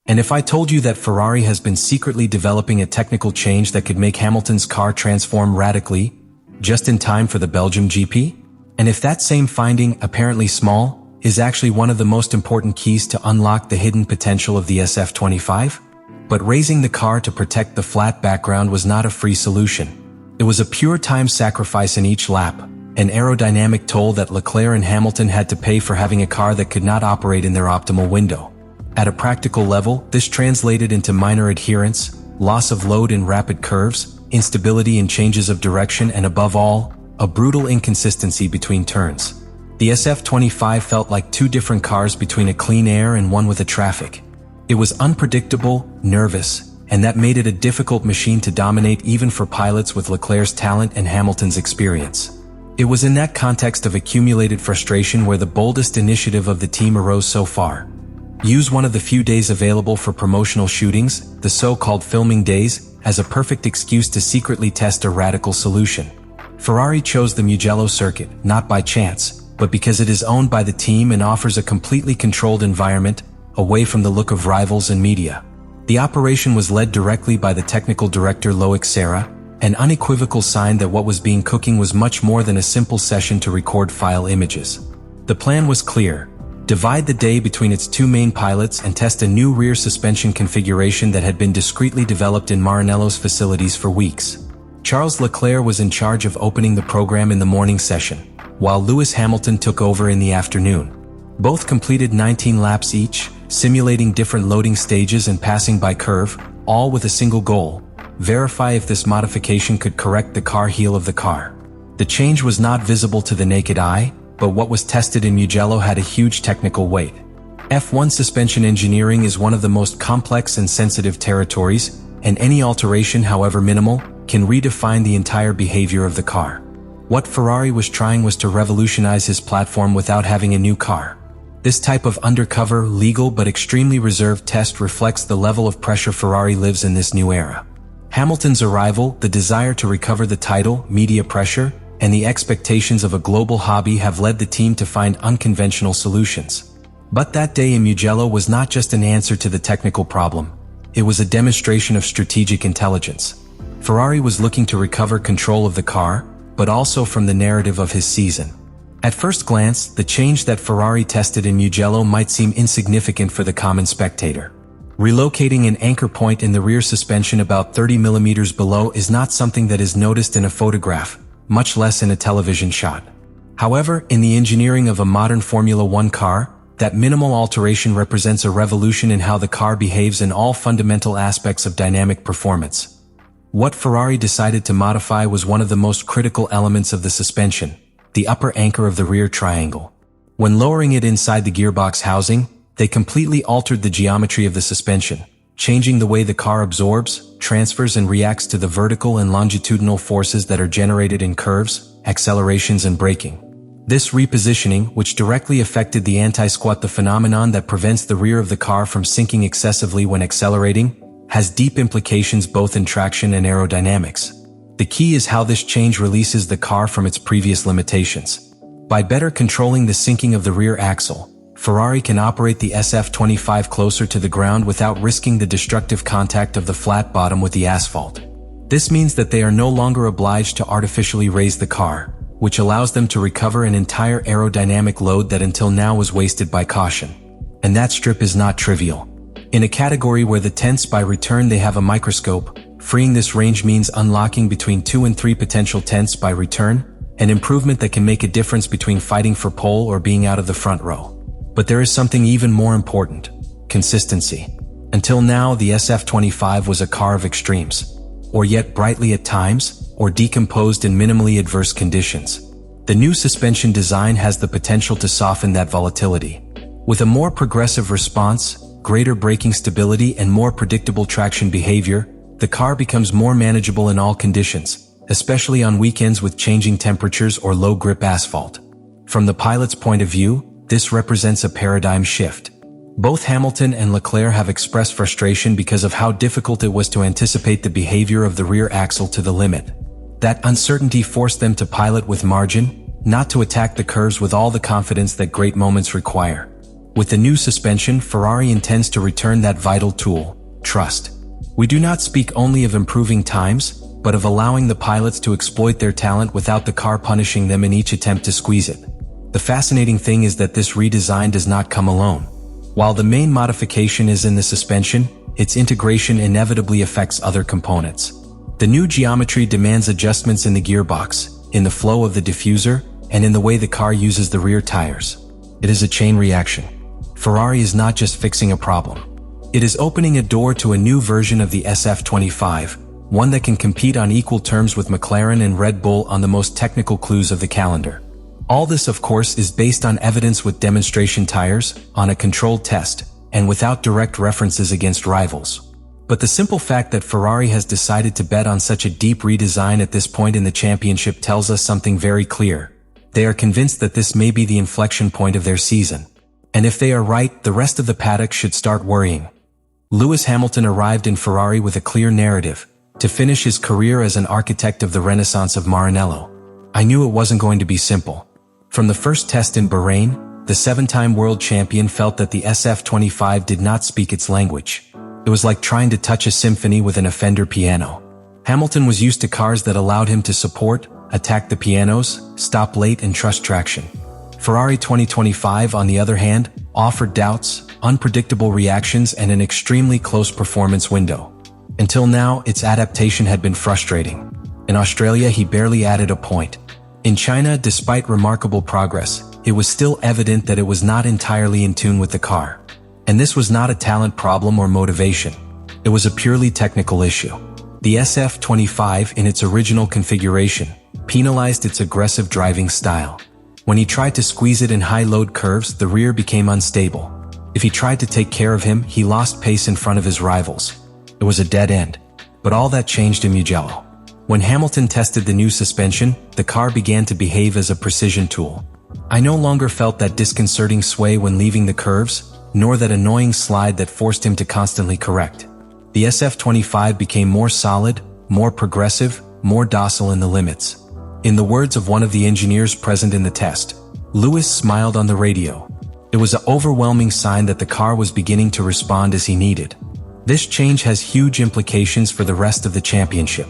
And if I told you that Ferrari has been secretly developing a technical change that could make Hamilton's car transform radically, just in time for the Belgium GP? And if that same finding, apparently small, is actually one of the most important keys to unlock the hidden potential of the SF25? But raising the car to protect the flat background was not a free solution. It was a pure time sacrifice in each lap, an aerodynamic toll that Leclerc and Hamilton had to pay for having a car that could not operate in their optimal window. At a practical level, this translated into minor adherence, loss of load in rapid curves, instability in changes of direction, and above all, a brutal inconsistency between turns. The SF25 felt like two different cars between a clean air and one with a traffic. It was unpredictable, nervous, and that made it a difficult machine to dominate even for pilots with Leclerc's talent and Hamilton's experience. It was in that context of accumulated frustration where the boldest initiative of the team arose so far. Use one of the few days available for promotional shootings, the so-called filming days, as a perfect excuse to secretly test a radical solution. Ferrari chose the Mugello circuit, not by chance, but because it is owned by the team and offers a completely controlled environment, away from the look of rivals and media. The operation was led directly by the technical director Loic Serra, an unequivocal sign that what was being cooking was much more than a simple session to record file images. The plan was clear. Divide the day between its two main pilots and test a new rear suspension configuration that had been discreetly developed in Maranello's facilities for weeks. Charles Leclerc was in charge of opening the program in the morning session, while Lewis Hamilton took over in the afternoon. Both completed 19 laps each, simulating different loading stages and passing by curve, all with a single goal: verify if this modification could correct the car heel of the car. The change was not visible to the naked eye, but what was tested in Mugello had a huge technical weight. F1 suspension engineering is one of the most complex and sensitive territories, and any alteration, however minimal, can redefine the entire behavior of the car. What Ferrari was trying was to revolutionize his platform without having a new car. This type of undercover, legal but extremely reserved test reflects the level of pressure Ferrari lives in this new era. Hamilton's arrival, the desire to recover the title, media pressure, and the expectations of a global hobby have led the team to find unconventional solutions. But that day in Mugello was not just an answer to the technical problem. It was a demonstration of strategic intelligence. Ferrari was looking to recover control of the car, but also from the narrative of his season. At first glance, the change that Ferrari tested in Mugello might seem insignificant for the common spectator. Relocating an anchor point in the rear suspension about 30 millimeters below is not something that is noticed in a photograph, much less in a television shot. However, in the engineering of a modern Formula One car, that minimal alteration represents a revolution in how the car behaves in all fundamental aspects of dynamic performance. What Ferrari decided to modify was one of the most critical elements of the suspension, the upper anchor of the rear triangle. When lowering it inside the gearbox housing, they completely altered the geometry of the suspension, changing the way the car absorbs, transfers and reacts to the vertical and longitudinal forces that are generated in curves, accelerations and braking. This repositioning, which directly affected the anti-squat, the phenomenon that prevents the rear of the car from sinking excessively when accelerating, has deep implications both in traction and aerodynamics. The key is how this change releases the car from its previous limitations. By better controlling the sinking of the rear axle, Ferrari can operate the SF25 closer to the ground without risking the destructive contact of the flat bottom with the asphalt. This means that they are no longer obliged to artificially raise the car, which allows them to recover an entire aerodynamic load that until now was wasted by caution. And that strip is not trivial. In a category where the tenths by return they have a microscope, freeing this range means unlocking between 2 and 3 potential tenths by return, an improvement that can make a difference between fighting for pole or being out of the front row. But there is something even more important: consistency. Until now, the SF25 was a car of extremes, or yet brightly at times, or decomposed in minimally adverse conditions. The new suspension design has the potential to soften that volatility. With a more progressive response, greater braking stability and more predictable traction behavior, the car becomes more manageable in all conditions, especially on weekends with changing temperatures or low grip asphalt. From the pilot's point of view, this represents a paradigm shift. Both Hamilton and Leclerc have expressed frustration because of how difficult it was to anticipate the behavior of the rear axle to the limit. That uncertainty forced them to pilot with margin, not to attack the curves with all the confidence that great moments require. With the new suspension, Ferrari intends to return that vital tool, trust. We do not speak only of improving times, but of allowing the pilots to exploit their talent without the car punishing them in each attempt to squeeze it. The fascinating thing is that this redesign does not come alone. While the main modification is in the suspension, its integration inevitably affects other components. The new geometry demands adjustments in the gearbox, in the flow of the diffuser, and in the way the car uses the rear tires. It is a chain reaction. Ferrari is not just fixing a problem. It is opening a door to a new version of the SF25, one that can compete on equal terms with McLaren and Red Bull on the most technical clues of the calendar. All this, of course, is based on evidence with demonstration tires, on a controlled test, and without direct references against rivals. But the simple fact that Ferrari has decided to bet on such a deep redesign at this point in the championship tells us something very clear. They are convinced that this may be the inflection point of their season. And if they are right, the rest of the paddock should start worrying. Lewis Hamilton arrived in Ferrari with a clear narrative, to finish his career as an architect of the Renaissance of Maranello. I knew it wasn't going to be simple. From the first test in Bahrain, the 7-time world champion felt that the SF25 did not speak its language. It was like trying to touch a symphony with an Fender piano. Hamilton was used to cars that allowed him to support, attack the pianos, stop late and trust traction. Ferrari 2025, on the other hand, offered doubts, unpredictable reactions, and an extremely close performance window. Until now, its adaptation had been frustrating. In Australia, he barely added a point. In China, despite remarkable progress, it was still evident that it was not entirely in tune with the car. And this was not a talent problem or motivation. It was a purely technical issue. The SF25, in its original configuration, penalized its aggressive driving style. When he tried to squeeze it in high-load curves, the rear became unstable. If he tried to take care of him, he lost pace in front of his rivals. It was a dead end. But all that changed in Mugello. When Hamilton tested the new suspension, the car began to behave as a precision tool. I no longer felt that disconcerting sway when leaving the curves, nor that annoying slide that forced him to constantly correct. The SF25 became more solid, more progressive, more docile in the limits. In the words of one of the engineers present in the test, Lewis smiled on the radio. It was an overwhelming sign that the car was beginning to respond as he needed. This change has huge implications for the rest of the championship,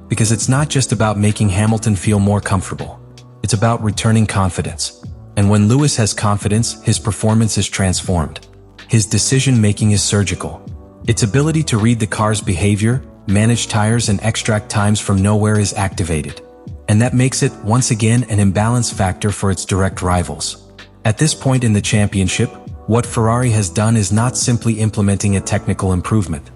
because it's not just about making Hamilton feel more comfortable. It's about returning confidence. And when Lewis has confidence, his performance is transformed. His decision-making is surgical. Its ability to read the car's behavior, manage tires, and extract times from nowhere is activated. And that makes it, once again, an imbalance factor for its direct rivals. At this point in the championship, what Ferrari has done is not simply implementing a technical improvement.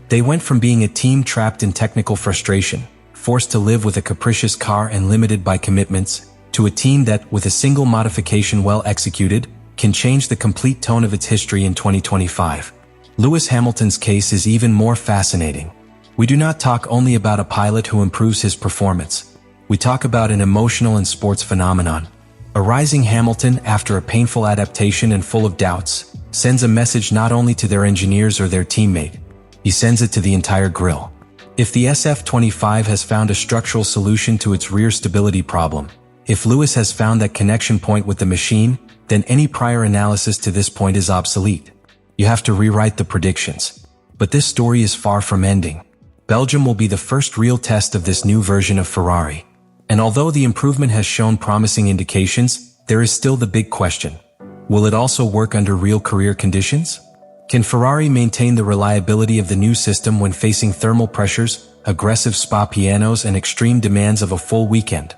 They went from being a team trapped in technical frustration, forced to live with a capricious car and limited by commitments, to a team that, with a single modification well executed, can change the complete tone of its history in 2025. Lewis Hamilton's case is even more fascinating. We do not talk only about a pilot who improves his performance. We talk about an emotional and sports phenomenon. A rising Hamilton, after a painful adaptation and full of doubts, sends a message not only to their engineers or their teammate, he sends it to the entire grille. If the SF25 has found a structural solution to its rear stability problem, if Lewis has found that connection point with the machine, then any prior analysis to this point is obsolete. You have to rewrite the predictions. But this story is far from ending. Belgium will be the first real test of this new version of Ferrari. And although the improvement has shown promising indications, there is still the big question. Will it also work under real career conditions? Can Ferrari maintain the reliability of the new system when facing thermal pressures, aggressive Spa pianos, and extreme demands of a full weekend?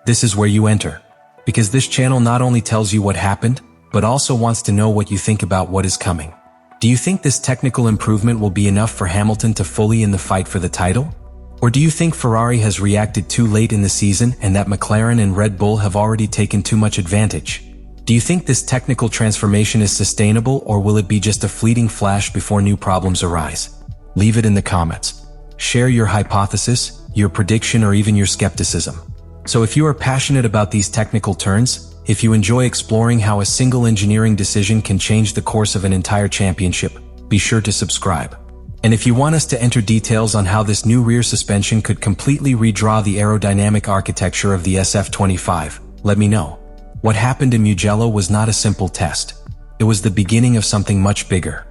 This is where you enter. Because this channel not only tells you what happened, but also wants to know what you think about what is coming. Do you think this technical improvement will be enough for Hamilton to fully in the fight for the title? Or do you think Ferrari has reacted too late in the season and that McLaren and Red Bull have already taken too much advantage? Do you think this technical transformation is sustainable, or will it be just a fleeting flash before new problems arise? Leave it in the comments. Share your hypothesis, your prediction, or even your skepticism. So if you are passionate about these technical turns, if you enjoy exploring how a single engineering decision can change the course of an entire championship, be sure to subscribe. And if you want us to enter details on how this new rear suspension could completely redraw the aerodynamic architecture of the SF25, let me know. What happened in Mugello was not a simple test. it was the beginning of something much bigger.